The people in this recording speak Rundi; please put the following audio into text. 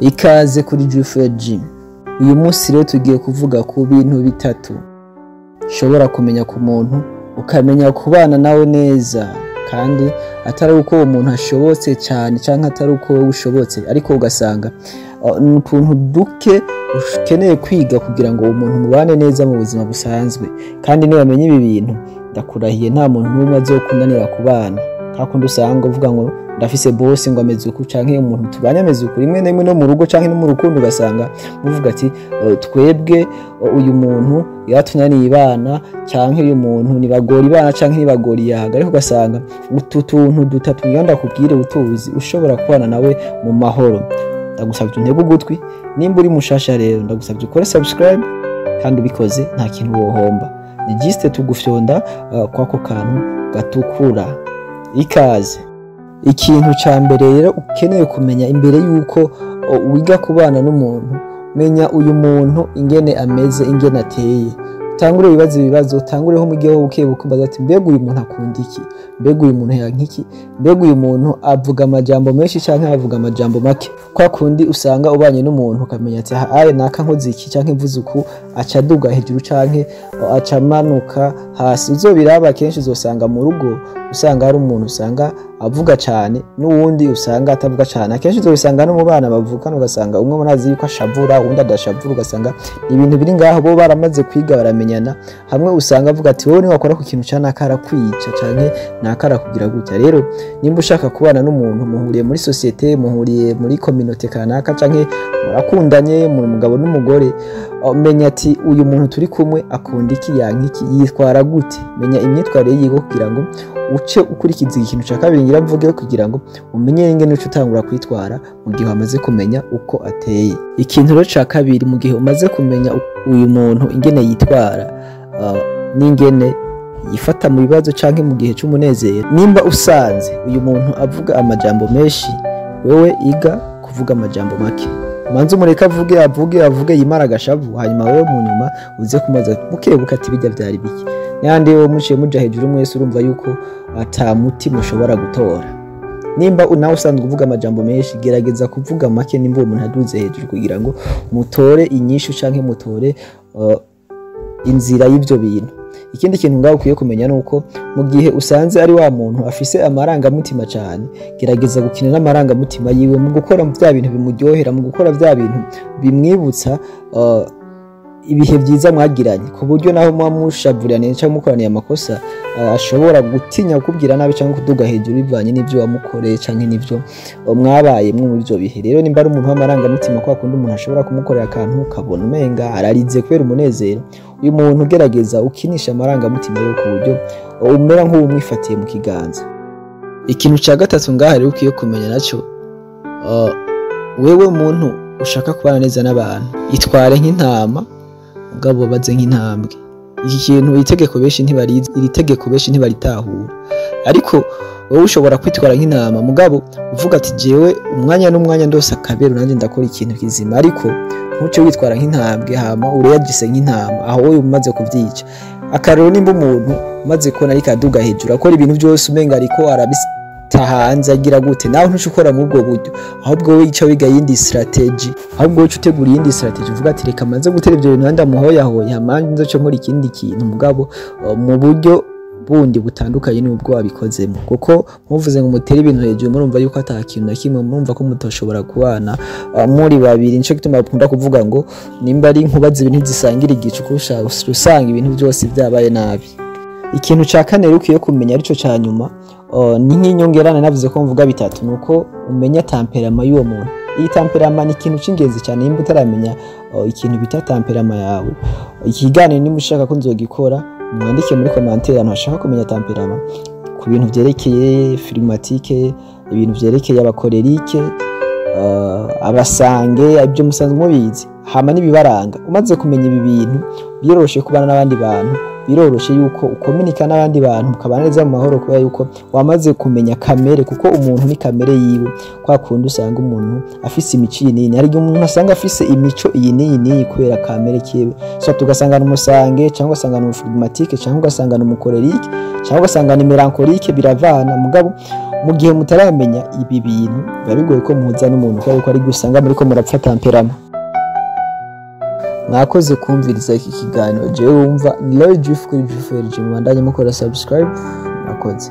Ikaze kuri G4G. Uyu munsi rero tugiye kuvuga ku bintu bitatu ushobora kumenya ku muntu ukamenya kubana nawe neza, kandi atari uko uwo muntu ashobotse cyane cyangwa atari uko wowe ushobotse, ariko ugasanga ni utuntu duke ukeneye kwiga kugira ngo uwo muntu mubane neza mu buzima busanzwe. Kandi niba wamenye ibi bintu ndakurahiye nta muntu n'umwe azokunanira kubana. Kakundi usanga uvuga ngo ndafise boss ngo ameze uku canke umuntu tubanye ameze uku, rimwe n'imwe no mu rugo canke no mu rukundo ugasanga uvuga ati twebwe uyu muntu yatunaniye ibana canke uyu muntu nibagora ibana canke nibagora yaga, ariko ugasanga utu tuntu dutatu nganda kubwire utuzi ushobora kubana nawe mu mahoro. Ndagusabye untege ugutwi, nimba uri mushasha rero ndagusabye ukore subscribe, kandi ubikoze nta kintu wohomba. Ni juste tugufyonda kwako kantu gatukura. Ikaze. Ikintu ca mbere rero ukeneye kumenya imbere yuko wiga kubana n'umuntu, menya uyu muntu ingene ameze, ingene ateye. Tangure ibibazo, tangureho mugihe bukebuke kumbaza ati mbega uyu muntu akunda iki, mbega uyu muntu yankiki, mbega uyu muntu avuga amajambo menshi canke avuga amajambo make. Kwa kundi usanga ubanye n'umuntu ukamenya ati aye naka nkoze iki canke mvuze uku, aca duga hejuru canke aca manuka hasi. Uzobiraba kenshi uzosanga mu rugo usanga hari umuntu usanga avuga cyane n'uwundi usanga atavuga cyane. Akenshi uzobisanga no mu bana bavukana, ugasanga umwe munazi yuko ashavura uwundi adashavura, ugasanga ibintu biri ngaho bo baramaze kwiga baramenyana. Hamwe usanga avuga ati wowe ni wakora ku kintu cyane akara kwica canke nakara kugira gutya. Rero nimba ushaka kubana n'umuntu muhuriye muri societe, muhuriye muri community kanaka canke murakundanye mu mugabo n'umugore, menya ati uyu muntu turi kumwe akunda iki, yankiki, yitwara gute. Menya imyitwarire yiwe kugira ngo uce ukurikiza ikintu cya kabiri ngira mvuge, kugira ngo umenye ingene uce utangura kwitwara mu gihe wamaze kumenya uko ateye. Ikintu rero cya kabiri, mu gihe umaze kumenya uyu muntu ingene yitwara n'ingene yifata mu bibazo canke mu gihe cy'umunezero. Nimba usanze uyu muntu avuga amajambo menshi, wewe iga kuvuga amajambo make. Manzi umureka avuge yimara agashavu, hanyuma wewe mu nyuma uze kumaza bukebuka ati bijya byari biki. Nandi wo muciye muja hejuru mwese urumva yuko ata muti mushobora gutora. Nimba nawe usanzwe uvuga amajambo menshi, gerageza kuvuga make nimba umuntu aduze hejuru kugira ngo mutore inyishu canke mutore inzira y'ivyo bintu. Ikindi kintu ngaho ukwiye kumenya nuko mu gihe usanze ari wa muntu afise amaranga mutima cyane, gerageza gukina n'amaranga mutima yiwe mu gukora bya bintu bimuryohera, mu gukora bya bintu bimwibutsa ibihe byiza mwagiranye, ku buryo naho muba mushavuriranye cyangwa mukoraniye amakosa ashobora gutinya kukubwira nabi cyangwa kuduga hejuru bivanye n'ibyo wamukoreye cyangwa n'ibyo mwabaye muri ibyo bihe. Rero nimba ari umuntu w'amaranga mutima, kwa kundi umuntu ashobora kumukorera akantu ukabona umenga ararize kubera umunezero, uyu muntu gerageza ukinisha amaranga mutima yo ku buryo umera nk'uwumwifatiye mu kiganza. Ikintu cya gatatu ngaha rero ukiye kumenya nacyo, wewe muntu ushaka kubana neza n'abantu, itware nk'intama mugabo baze nk'intambwe. Iki kintu itegeko benshi ntibarizi, iri tegeko benshi ntibaritahura, ariko wowe ushobora kwitwara nk'intama mugabo uvuga ati jewe umwanya n'umwanya ndose akabero nanjye ndakora ikintu kizima, ariko ntuce witwara nk'intambwe hama ureyagise nk'intama, aho wowe umaze kuvyica. Akarero nimba umuntu umaze kubona ariko aduga hejuru akora ibintu byose umenga ariko arabitahanze agira gute, nawe ntushukora mu bwo buryo, ahubwo wowe ica wiga yindi strategy, ahubwo wowe utegura yindi strategy uvuga ati reka manze gutera ibyo bintu ndamuhoyahoya manje nzoce nkora ikindi kintu mugabo mu buryo bundi butandukanye n'ubwo wabikozemo. Kuko muvuze ngo mutere ibintu hejuru murumva yuko ata kintu na kimwe, murumva ko mutoshobora kubana muri babiri. Nico gituma bakunda kuvuga ngo nimba ari nkubaza ibintu zisangira igicu kurusha usanga ibintu byose byabaye nabi. Ikintu ca kane rero ukiye kumenya arico ca nyuma, ni nk'inyongerana navuze ko mvuga bitatu, nuko umenya temperament y'uwo muntu. Iyi temperament ni ikintu cy'ingenzi cyane. Nimba utaramenya ikintu bita temperament yawe, ikiganiro nimba ushaka ko nzogikora mwandike muri commentaire ahantu hashaka kumenya temperament ku bintu byerekeye phlegmatique, ibintu byerekeye abakorerike, abasange, ibyo musanzwe mubizi, hama nibibaranga. Umaze kumenya ibi bintu biroroshe kubana n'abandi bantu, biroroshe yuko ukomunika n'abandi bantu ukabana neza mu mahoro kubera yuko wamaze kumenya kamere, kuko umuntu ni kamere yiwe. Kwa kundi usanga umuntu afise imico yinini, hari umuntu asanga afise imico yinini kubera kamere kiwe, so tugasangana umusange cyangwa ugasangana umuflegmatique cyangwa ugasangana umukorerike cyangwa ugasangana melancholique, biravana. Mugabo mu gihe mutaramenya ibi bintu biba bigoye ko muhuza n'umuntu kubera ko ari gusanga muri ko murapfa temperament. Mwakoze kumviriza iki kiganiro. Jewe wumva Lloyd Juif kuri Juif Elgin, mwandanye mukora subscribe. Mwakoze.